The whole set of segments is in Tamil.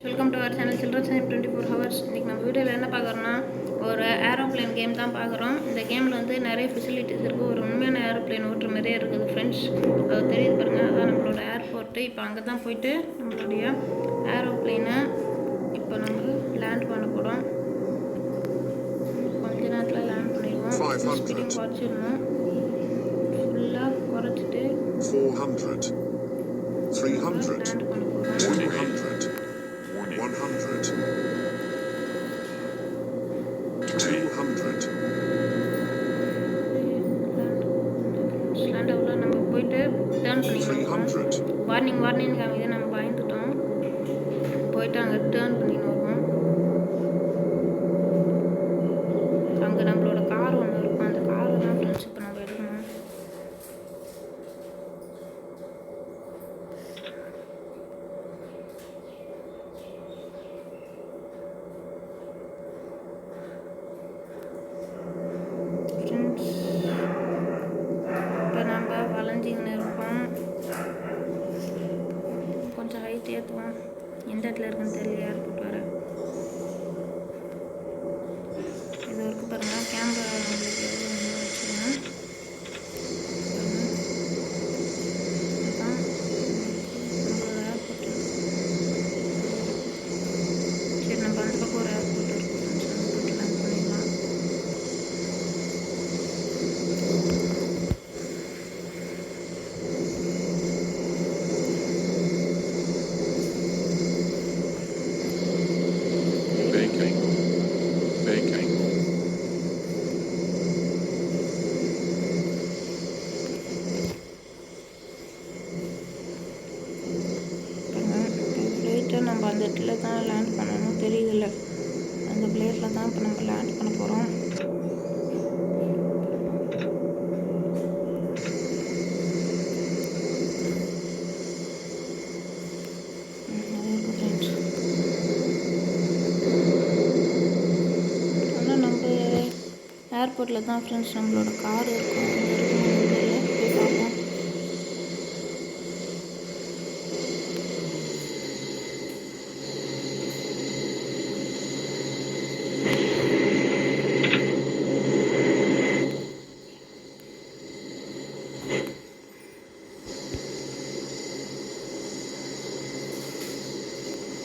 Welcome to our channel children's time 24 hours. இன்றைக்கி நம்ம வீடியோவில் என்ன பார்க்குறோன்னா ஒரு ஏரோப்ளேன் கேம் தான் பார்க்குறோம். இந்த கேமில் வந்து நிறைய ஃபெசிலிட்டிஸ் இருக்குது. ஒரு உண்மையான ஏரோப்ளேன் ஓட்டுற மாதிரியே இருக்குது ஃப்ரெண்ட்ஸ். அது தெரியுது பாருங்கள், அதான் நம்மளோட ஏர்போர்ட்டு. இப்போ அங்கே தான் போயிட்டு நம்மளுடைய ஏரோப்ளேனை இப்போ நம்ம லேண்ட் பண்ண போகிறோம். கொஞ்ச நேரத்தில் லேண்ட் பண்ணிடுவோம். ஸ்பீடிங் குறைச்சிடணும், ஃபுல்லாக குறைச்சிட்டு 400 300 லேண்ட் பண்ண போகிறோம். 200 100 200 லேண்ட் அவ்வளோ நம்ம போயிட்டு டேர்ன் பண்ணிக்கணும். 300 வார்னிங் காமிக்குது, நம்ம பயந்துட்டோம். போயிட்டு அங்கே டேர்ன் பண்ணின்னு வருவோம். அங்கே நம்மளோட கார் ஒன்று இருக்கும், அந்த காரை தான் ஃப்ரெண்ட்ஸ் இப்போ நம்ம எடுக்கணும். இப்போ நம்ம வளைஞ்சின்னு இருக்கோம். கொஞ்சம் ஹைட் ஏற்றுவோம். எந்த இடத்துல இருக்குன்னு தெரியல, ஏர்போர்ட் வர இது வரைக்கும் பாருங்கள். கேமரா உங்களுக்கு வச்சுக்கணும். இதுதான் நம்மளோட ஏர்போர்ட். சரி, நம்ம அந்த பக்கம் ஒரு ஏர்போர்ட் இருக்கும், அந்த போட்டு லேண்ட் பண்ணிடலாம். baking ஃப்ளைட்டை நம்ம அந்த இடத்துல தான் லேண்ட் பண்ணணும், தெரியுதுல்ல? அந்த பிளேஸில் தான் இப்போ நம்ம லேண்ட் பண்ண போகிறோம். ஆனால் நம்ம ஏர்போர்ட்டில் தான் ஃப்ரெண்ட்ஸ் நம்மளோட கார் இருக்கும். போய் பார்ப்போம்.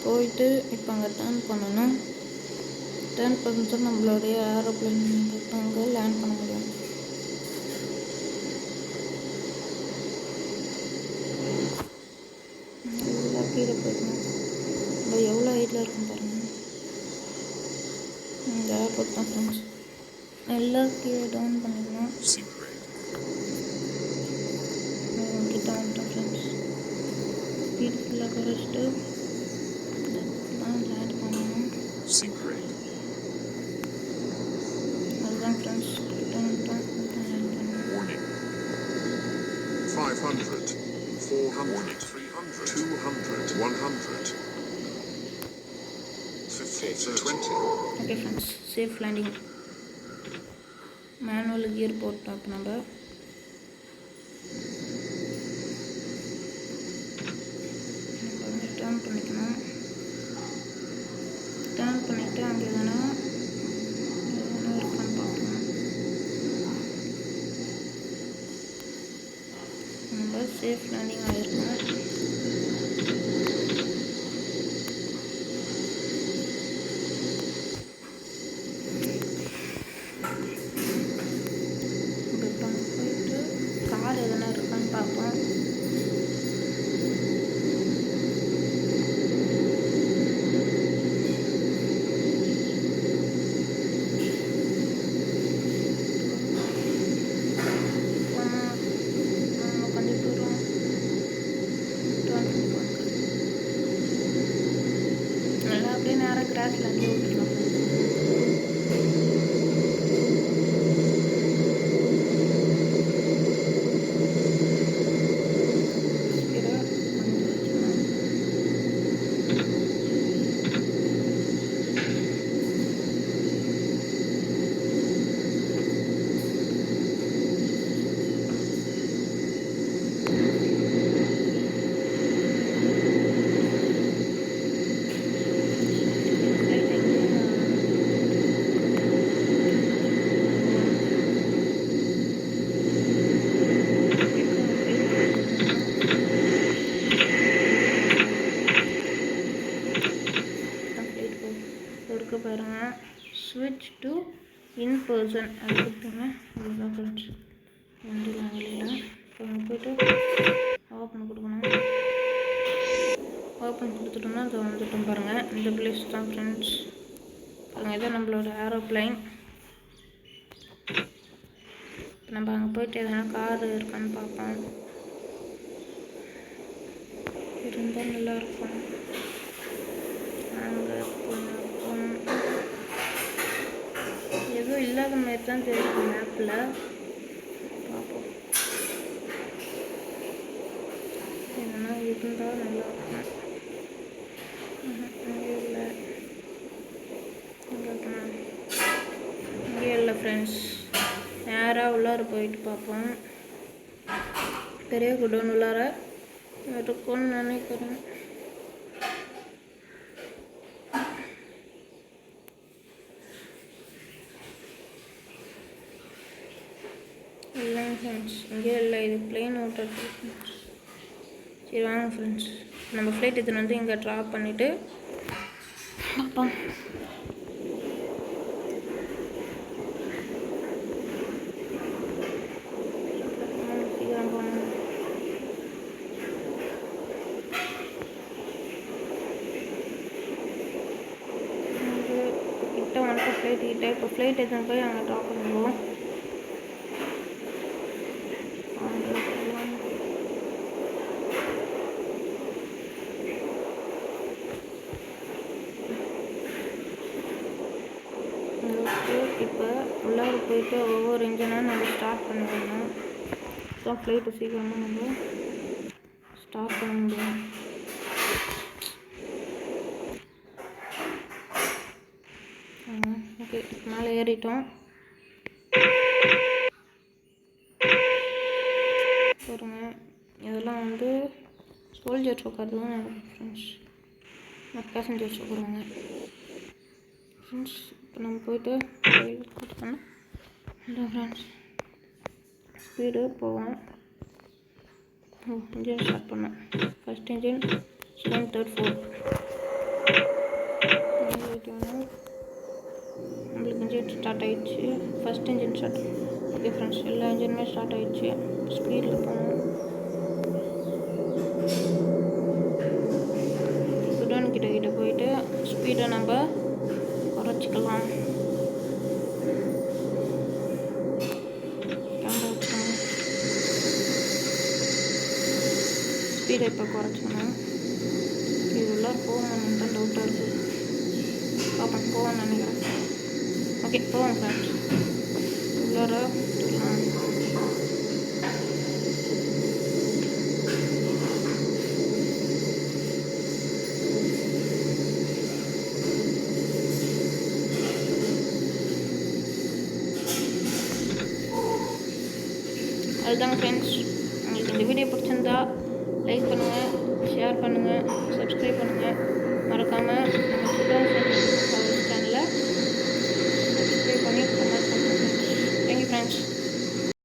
போயிட்டு இப்போ அங்கே டேர்ன் பண்ணணும். டேர்ன் பண்ணிட்டு நம்மளுடைய ஏரோப்ளேன் அங்கே லேண்ட் பண்ண முடியும். நல்லா கீழே போயிடணும். நம்ம எவ்வளோ ஹைட்டில் இருக்கும் பாருங்கள். இந்த ஏர்போர்ட் தான் ஃப்ரெண்ட்ஸ். எல்லாம் கீழே டவுன் பண்ணிடணும். கிட்ட வந்துட்டோம் ஃப்ரெண்ட்ஸ். ஸ்பீடு ஃபுல்லாக குறைச்சிட்டு லேண்ட் பண்ணணும். அதுதான் ஃப்ரெண்ட்ஸ், கிட்ட வந்துட்டோம். லேண்ட் பண்ணணும். warning 500 400 300 200 100 50 20 okay friends, safe landing. Manual gear போட்டோம். இப்போ நம்ம வந்து டேர்ன் பண்ணிக்கணும். டேர்ன் பண்ணிவிட்டு அங்கே எதனா இருக்கான்னு பார்க்கணும். நம்ம சேஃப் லேண்டிங் ஆகிருக்கோம். இப்போ போயிட்டு கார் எதனா இருக்கான்னு பார்ப்போம். நல்லா அப்படியே நேராக கிராஸில் அங்கேயே விட்டுருலாம். இருக்குது பாருங்கள், ஸ்விட்ச் டு இன் பர்சன் அது கொடுத்துங்க. இதுதான் ஃப்ரெண்ட்ஸ் வண்டிலாம் வெளியில். இப்போ நம்ம போய்ட்டு ஓப்பன் கொடுக்கணும். ஓப்பன் கொடுத்துட்டோம்னா அது வந்துட்டோம் பாருங்கள். இந்த பிளேஸ் தான் ஃப்ரெண்ட்ஸ் பாருங்கள், இதான் நம்மளோட ஏரோப்ளைன். இப்போ நம்ம அங்கே போய்ட்டு எதனா கார் இருக்கான்னு பார்ப்போம். இருந்தால் நல்லாயிருக்கும். அங்கே போனோம் எதுவும் இல்லாத மாதிரி தான் தெரியுது மேப்பில். பார்ப்போம் என்னன்னா இருந்தால் நல்லாயிருக்கும். இங்கே இல்லை, இங்கே இல்லை ஃப்ரெண்ட்ஸ். நேராக உள்ளார போயிட்டு பார்ப்போம். பெரிய குடோன் உள்ளார இருக்கும்னு நினைக்கிறேன். இல்லைங்க ஃப்ரெண்ட்ஸ், இங்கே இல்லை, இது பிளேன் ஓட்டுறது. சரி வாங்க ஃப்ரெண்ட்ஸ், நம்ம ஃப்ளைட் எடுத்துன்னு வந்து இங்கே ட்ராப் பண்ணிவிட்டு பார்ப்போம். சீக்கிரம் போகணும். கிட்ட வந்துட்டு ஃப்ளைட் கிட்ட. இப்போ ஃப்ளைட் எடுத்துன்னு போய் அங்கே ட்ராப் பண்ணுவோம். இப்போ உள்ளார போயிட்டு ஒவ்வொரு இன்ஜினாக நம்ம ஸ்டார்ட் பண்ணுவோம். ஸோ ஃப்ளைட்டு சீக்கிரமாக நம்ம ஸ்டார்ட் பண்ண முடியும். ஓகே, மேலே ஏறிட்டோம். பாருங்க, இதெல்லாம் வந்து சோல்ஜர்ஸ் உட்காருது தான் ஃப்ரெண்ட்ஸ், பேசஞ்சர்ஸ் உட்காருவாங்க ஃப்ரெண்ட்ஸ். இப்போ நம்ம போய்ட்டு கொடுத்தோன்னா இல்லை ஃப்ரெண்ட்ஸ், ஸ்பீடு போவோம். இன்ஜின் ஸ்டார்ட் பண்ணோம். First engine, second, third, fourth. நம்மளுக்கு இன்ஜின் ஸ்டார்ட் ஆகிடுச்சு. First engine start. Okay friends, எல்லா இன்ஜினுமே ஸ்டார்ட் ஆகிடுச்சு. ஸ்பீடில் போகணும். குடோன் கிட்ட போயிட்டு ஸ்பீடை நம்ம குறைச்சிக்கலாம். ஸ்பீடை இப்போ குறைச்சிக்கணும். இது உள்ளார போகணுன்னு தான் டவுட்டாக இருக்குது. பார்ப்போம், போகணும்னு நினைக்கிறேன். ஓகே போவோம் ஃப்ரெண்ட்ஸ், உள்ளார அதுதாங்க ஃப்ரெண்ட்ஸ். உங்களுக்கு இந்த வீடியோ பிடிச்சிருந்தா லைக் பண்ணுங்கள், ஷேர் பண்ணுங்கள், சப்ஸ்கிரைப் பண்ணுங்கள். மறக்காமல் நம்ம